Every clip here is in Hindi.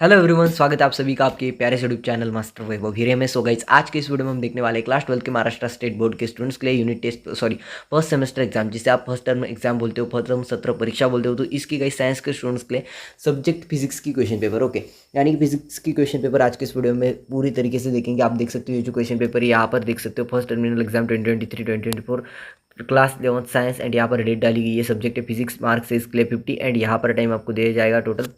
हेलो एवरीवन, स्वागत है आप सभी का आपके प्यारे से यूट्यूब चैनल मास्टर वैभव हीरे में। सो गाइस, आज के इस वीडियो में हम देखने वाले क्लास 12 के महाराष्ट्र स्टेट बोर्ड के स्टूडेंट्स के लिए unit test first semester exam, जिसे आप फर्स्ट टर्म एग्जाम बोलते हो, फर्स्ट टर्म सत्र परीक्षा बोलते हो। तो इसकी गाइस साइंस के स्टूडेंट्स के लिए सब्जेक्ट फिजिक्स की क्वेश्चन पेपर, ओके, यानी कि फिजिक्स की क्वेश्चन पेपर आज के इस वीडियो में पूरी तरीके से देखेंगे। आप देख सकते हो ये जो क्वेश्चन पेपर यहाँ पर देख सकते हो, first terminal exam 2023-2024 class 11 science, and यहाँ पर डेट डाली गई है। सब्जेक्ट है फिजिक्स, मार्क्स है इसके लिए 50, एंड यहाँ पर टाइम आपको दिया जाएगा टोटल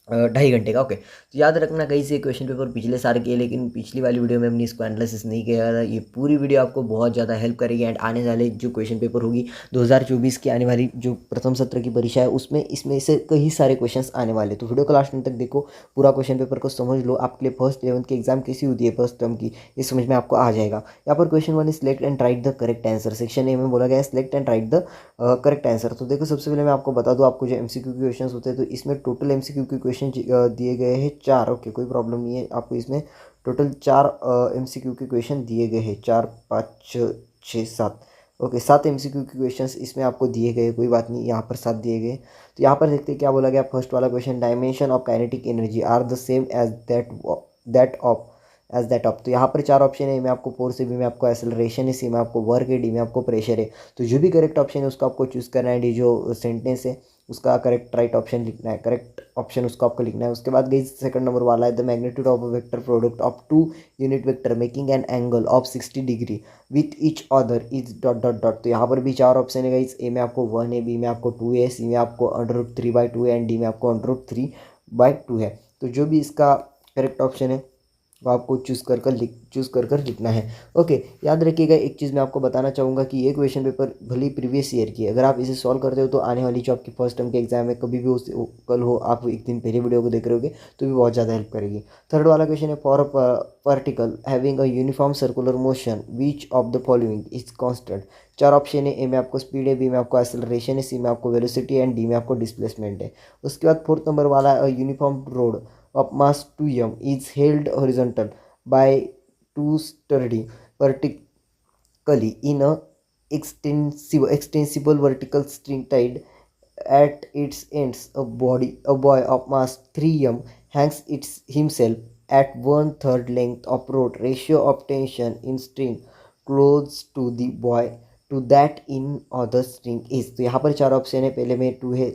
2.5 घंटे का, ओके। तो याद रखना कहीं से क्वेश्चन पेपर पिछले साल के, लेकिन पिछली वाली वीडियो में हमने इसको एनालिसिस नहीं किया था। ये पूरी वीडियो आपको बहुत ज़्यादा हेल्प करेगी, एंड आने वाले जो क्वेश्चन पेपर होगी 2024 की आने वाली जो प्रथम सत्र की परीक्षा है, उसमें इसमें से कई सारे क्वेश्चंस आने वाले। तो वीडियो को लास्ट तक देखो, पूरा क्वेश्चन पेपर को समझ लो। आपके लिए फर्स्ट 11th की एग्जाम कैसी होती है फर्स्ट टर्म की, ये समझ में आपको आ जाएगा। यहाँ पर question 1 select and right the correct answer. Section A में बोला गया है select and right the correct answer. तो देखो, सबसे पहले मैं आपको बता दूं, आपको जो एमसीक्यू के क्वेश्चन होते हैं, तो इसमें टोटल एमसीक्यू के क्वेश्चन दिए गए हैं 4, ओके, कोई प्रॉब्लम नहीं है। आपको इसमें टोटल 4 एमसीक्यू के क्वेश्चन दिए गए हैं, 4 5 6 7, ओके, 7 एमसीक्यू के क्वेश्चंस इसमें आपको दिए गए, कोई बात नहीं, यहाँ पर 7 दिए गए। तो यहाँ पर देखते हैं क्या बोला गया। फर्स्ट वाला question, dimension of kinetic energy are the same as that of. तो यहाँ पर 4 ऑप्शन है, ए में आपको फोर्स है, बी में आपको एक्सेलरेशन है, सी में आपको वर्क है, डी में आपको प्रेशर है। तो जो भी करेक्ट ऑप्शन है उसको आपको चूज़ करना है। डी जो सेंटेंस है उसका करेक्ट राइट ऑप्शन लिखना है, करेक्ट ऑप्शन उसको आपको लिखना है। उसके बाद गई सेकंड नंबर वाला है, the magnitude of a vector product of 2 unit vector making an angle of 60 degree with each other is dot dot dot. तो यहाँ पर भी 4 ऑप्शन है गाइस, ए में आपको 1 है, बी में आपको 2 है, सी में आपको √3/2 है, एंड डी में आपको √3/2 है। तो जो भी इसका करेक्ट ऑप्शन है वो आपको चूज़ कर लिखना है, ओके। याद रखिएगा, एक चीज़ मैं आपको बताना चाहूँगा कि ये क्वेश्चन पेपर भले प्रीवियस ईयर की है, अगर आप इसे सॉल्व करते हो तो आने वाली जो आपकी फर्स्ट टर्म के एग्जाम है, कभी भी कल हो, आप एक दिन पहले वीडियो को देख रहे होगे तो भी बहुत ज़्यादा हेल्प करेगी। थर्ड वाला क्वेश्चन है, for a particle having a uniform circular motion which of the following is constant. 4 option है, ए में आपको स्पीड है, बी में आपको एक्सेलरेशन है, सी में आपको वेलोसिटी है, एंड डी में आपको डिस्प्लेसमेंट है। उसके बाद फोर्थ नंबर वाला है, uniform road of mass 2m is held horizontal by two sturdy vertically in a extensible vertical string tied at its ends. A boy of mass 3m hangs himself at 1/3 length of rope. Ratio of tension in string close to the boy to that in other string is. तो यहाँ पर 4 ऑप्शन है, पहले में 2 है,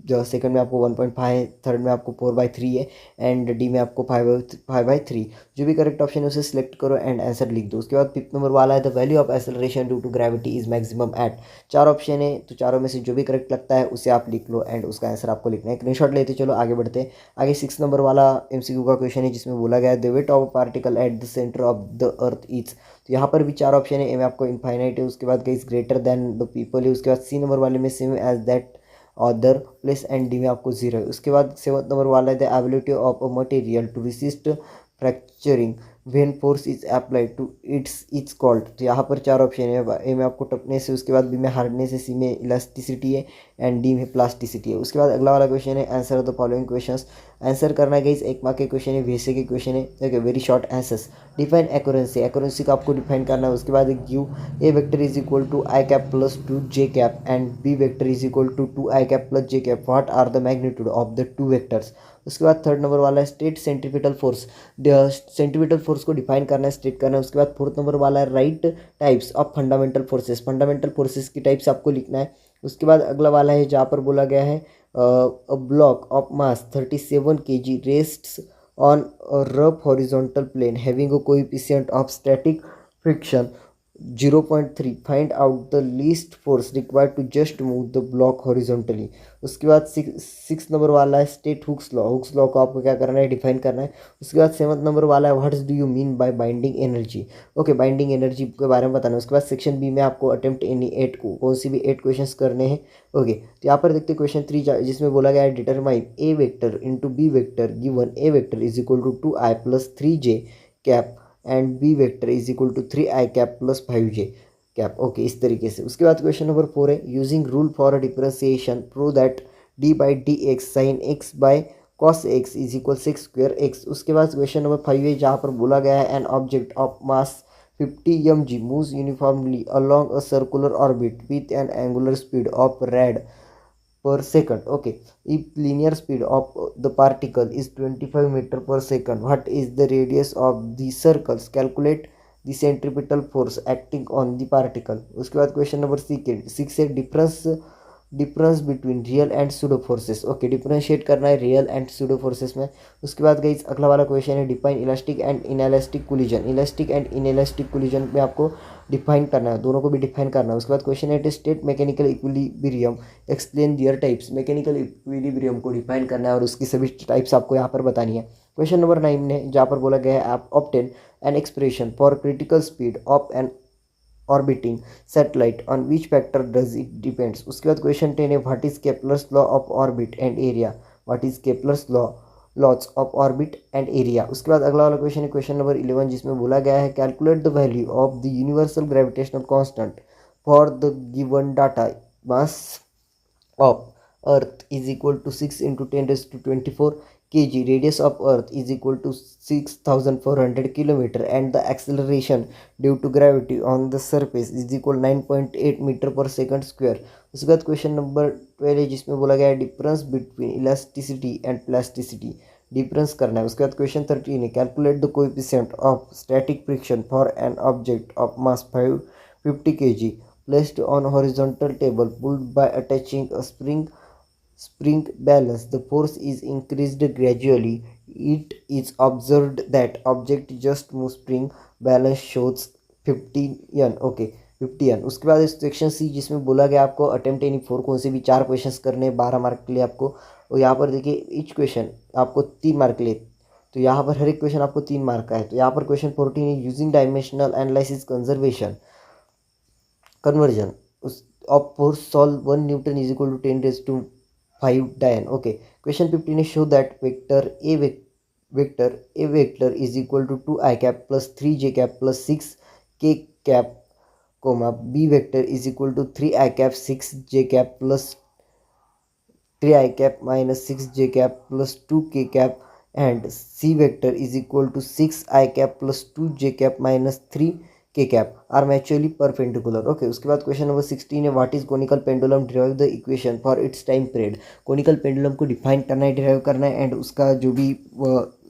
जो सेकंड में आपको 1.5 है, थर्ड में आपको 4/3 है, एंड डी में आपको 5/3। जो भी करेक्ट ऑप्शन है उसे सिलेक्ट करो एंड आंसर लिख दो। उसके बाद फिफ्थ नंबर वाला है, the value of acceleration due to gravity is maximum at. 4 option है, तो चारों में से जो भी करेक्ट लगता है उसे आप लिख लो, एंड उसका आंसर आपको लिखना है। स्क्रीनशॉट लेते चलो आगे बढ़ते हैं। आगे 6 नंबर वाला एमसीक्यू का क्वेश्चन है, जिसमें बोला गया है the weight of particle at the centre of the earth is. तो यहाँ पर भी 4 ऑप्शन है, ए में आपको इनफाइनाइट है, उसके बाद guys greater than the people है, उसके बाद सी नंबर वाले में same as that other place, and D में आपको 0 है। उसके बाद 7th नंबर वाला है, the ability of a material to resist fracturing when force is applied to its called. तो यहाँ पर 4 ऑप्शन है, ए में आपको टफनेस है, उसके बाद बी में हार्डनेस है, सी में इलास्टिसिटी है, एंड डी में प्लास्टिसिटी है। उसके बाद अगला वाला क्वेश्चन है, answer the following questions. Answer करना है गाइस, 1 मार्क के क्वेश्चन है, वैसे के क्वेश्चन है, okay, very short answers. Define accuracy, accuracy का आपको डिफाइन करना है। उसके बाद give a vector is equal to i cap plus 2j cap and b vector is equal to 2i cap plus j cap, what are the magnitude of the 2 vectors. उसके बाद थर्ड नंबर वाला है, state centripetal force, centripetal force को डिफाइन करना है, स्टेट करना है। उसके बाद फोर्थ नंबर वाला है, right types of fundamental forces, fundamental forces की टाइप्स आपको लिखना है। उसके बाद अगला वाला है, जहाँ पर बोला गया है a block of mass 37 kg rests on a rough horizontal plane having a coefficient of static friction 0.3. Find out the least force required to just move the block horizontally. उसके बाद सिक्स नंबर वाला है, स्टेट हुक्स लॉ को आपको क्या करना है, डिफाइन करना है। उसके बाद 7th नंबर वाला है, what's do you mean by binding energy, okay, binding energy के बारे में बताना है। उसके बाद सेक्शन बी में आपको अटेम्प्ट एनी 8 को कौन सी भी 8 क्वेश्चंस करने हैं, ओके। तो यहाँ पर देखते हैं क्वेश्चन 3, जिसमें बोला गया है determine a vector into b vector given a vector is equal to 2i plus 3j cap and b vector is equal to 3i cap plus 5j cap, okay, इस तरीके से। उसके बाद क्वेश्चन नंबर 4 है, using rule for a differentiation prove that d by d x sine x by cos x is equal 6 square x. उसके बाद क्वेश्चन नंबर 5 है, जहाँ पर बोला गया है an object of mass 50 mg moves uniformly along a circular orbit with an angular speed of rad per second. Okay, if linear speed of the particle is 25 meter per second, what is the radius of the circles? Calculate the centripetal force acting on the particle. उसके बाद क्वेश्चन नंबर 6 है difference between real and pseudo forces. Okay, differentiate करना है रियल एंड सूडो फोर्सेस में. उसके बाद गई अगला वाला क्वेश्चन है define elastic and inelastic collision. Elastic and inelastic collision में आपको डिफाइन करना है, दोनों को भी डिफाइन करना है. उसके बाद क्वेश्चन है स्टेट मैकेनिकल इक्विलिब्रियम, एक्सप्लेन दियर टाइप्स. मैकेनिकल इक्विलिब्रियम को डिफाइन करना है और उसकी सभी टाइप्स आपको यहाँ पर बतानी है. क्वेश्चन नंबर 9 ने जहाँ पर बोला गया है आप obtain an expression for critical speed of an orbiting satellite on which factor does it depends. उसके बाद क्वेश्चन 10 है what is Kepler's law of orbit and area. What is Kepler's laws of orbit and area. उसके बाद अगला वाला क्वेश्चन है क्वेश्चन नंबर 11 जिसमें बोला गया है calculate the value of the universal gravitational constant for the given data. Mass of earth is equal to 6 into 10⁻24 kg. Radius of earth is equal to 6400 kilometer and the acceleration due to gravity on the surface is equal 9.8 meter per second square. उसके बाद क्वेश्चन नंबर 12 है जिसमें बोला गया है difference between elasticity and plasticity. Difference करना है. उसके बाद क्वेश्चन 13 है calculate the coefficient of static friction for an object of mass 550 kg placed on horizontal table pulled by attaching a spring balance. The force is increased gradually. It is observed that object just move. Spring balance shows 50 N. Okay 50 N. उसके बाद सेक्शन सी जिसमें बोला गया आपको अटेम्प्ट एनी 4 कौन से भी 4 क्वेश्चंस करने 12 मार्क के लिए आपको. और यहाँ पर देखिए ईच क्वेश्चन आपको 3 मार्क के लिए, तो यहाँ पर हर एक क्वेश्चन आपको 3 मार्क का है. तो यहाँ पर क्वेश्चन 14 है using dimensional analysis conversion of force solve 1 Newton is equal to 10⁵ Dian. Okay, question 15 is show that vector is equal to 2 I cap plus 3 j cap plus 6 k cap comma b vector is equal to 3 I cap 6 j cap plus 3 I cap minus 6 j cap plus 2 k cap and c vector is equal to 6 I cap plus 2 j cap minus 3 के कैप आर मैचुअली परपेंडिकुलर. ओके, उसके बाद क्वेश्चन नंबर 16 है what is conical pendulum. Derive the equation for its time period. Conical pendulum को डिफाइन करना है, डिराइव करना है एंड उसका जो भी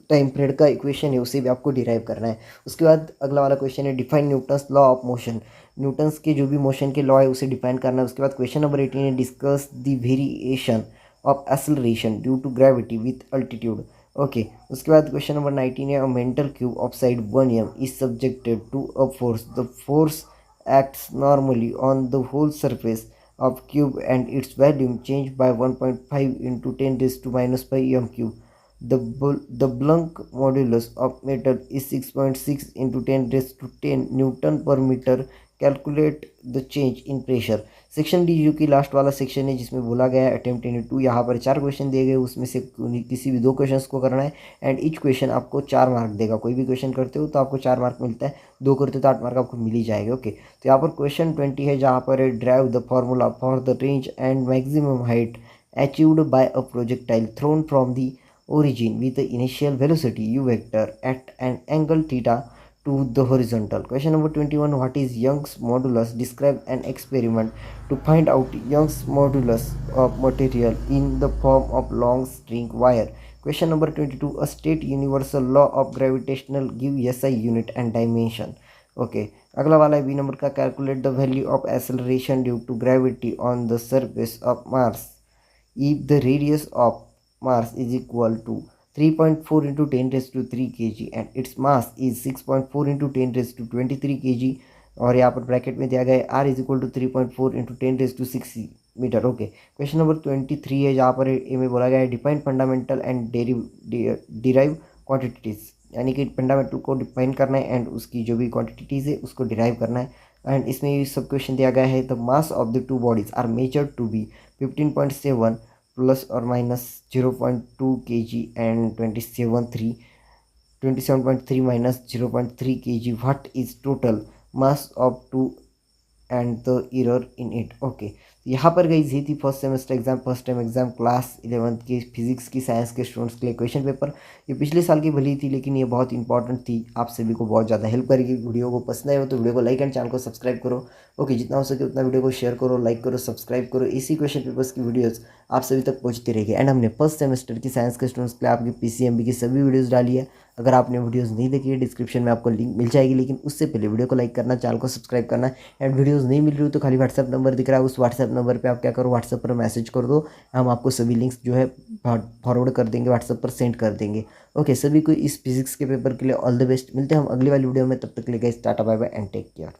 टाइम पीरियड का इक्वेशन है उसे भी आपको डिराइव करना है. उसके बाद अगला वाला क्वेश्चन है define Newton's law of motion. Newton's के जो भी मोशन के लॉ है उसे डिफाइन करना है. उसके बाद क्वेश्चन नंबर 18 है discuss the variation of acceleration due to gravity with altitude. Okay, उसके बाद क्वेश्चन नंबर 19 है a metal cube of side 1 m is subjected to a force. The force acts normally on the whole surface of cube and its volume changed by 1.5 into 10 raised to minus 5 m cube. The Planck modulus of metal is 6.6 into 10 raised to 10 Newton per meter. Calculate the change in pressure. Section D की लास्ट वाला सेक्शन है जिसमें बोला गया है अटेम्प्ट इन 2. यहाँ पर 4 क्वेश्चन दिए गए, उसमें से किसी भी 2 क्वेश्चन को करना है एंड ईच क्वेश्चन आपको 4 मार्क देगा. कोई भी क्वेश्चन करते हो तो आपको 4 मार्क मिलता है, 2 करते हो तो 8 मार्क आपको मिल ही जाएगा. ओके, तो यहाँ पर क्वेश्चन 20 है जहाँ पर drive the formula for the range and maximum height achieved by a projectile thrown from the origin with the initial velocity u vector at an angle theta to the horizontal. Question number 21 what is Young's modulus. Describe an experiment to find out Young's modulus of material in the form of long string wire. Question number 22 a state universal law of gravitational give SI unit and dimension. Okay, अगला वाला है बी नंबर का calculate the value of acceleration due to gravity on the surface of Mars if the radius of Mars is equal to 3.4 into 10 raised to 3 kg and its mass is 6.4 into 10 raised to 23 kg. और यहाँ पर ब्रैकेट में दिया गया है r is equal to 3.4 into 10 raised to 6 metre. Okay, question number 23 है जहाँ पर ए में बोला गया है define fundamental and derive quantities. यानी कि फंडामेंटल को डिफाइन करना है एंड उसकी जो भी क्वांटिटीज़ है उसको डिराइव करना है. एंड इसमें ये सब क्वेश्चन दिया गया है the mass of the 2 bodies are measured to be 15.7 plus or minus 0.2 kg and 27.3 minus 0.3 kg. What is total mass of 2 and the error in it. Okay, यहाँ पर गई ये थी first semester exam, first time exam class 11th की फिजिक्स की, साइंस के स्टूडेंट्स के लिए क्वेश्चन पेपर। ये पिछले साल की भली थी, लेकिन ये बहुत इंपॉर्टेंट थी, आप सभी को बहुत ज़्यादा हेल्प करेगी। वीडियो को पसंद आए हो तो वीडियो को लाइक एंड चैनल को सब्सक्राइब करो। ओके, जितना हो सके उतना वीडियो को शेयर करो, लाइक करो, सब्सक्राइब करो। इसी क्वेश्चन पेपर्स की वीडियोज़ आप सभी तक पहुँचती रहेगी। एंड हमने फर्स्ट सेमेस्टर की साइंस के स्टूडेंट्स के लिए आपकी PCMB की सभी वीडियोज़ डाली है। अगर आपने वीडियोस नहीं देखी है, डिस्क्रिप्शन में आपको लिंक मिल जाएगी, लेकिन उससे पहले वीडियो को लाइक करना, चैनल को सब्सक्राइब करना। एंड वीडियोस नहीं मिल रही हो तो खाली व्हाट्सएप नंबर दिख रहा है, उस व्हाट्सएप नंबर पे आप क्या करो, व्हाट्सएप पर मैसेज कर दो, हम आपको सभी लिंक्स जो है फॉरवर्ड कर देंगे, व्हाट्सएप पर सेंड कर देंगे। ओके, सभी को इस फिजिक्स के पेपर के लिए ऑल द बेस्ट। मिलते हैं हम अगली वाली वीडियो में, तब तक के लिए guys tata bye bye and take care.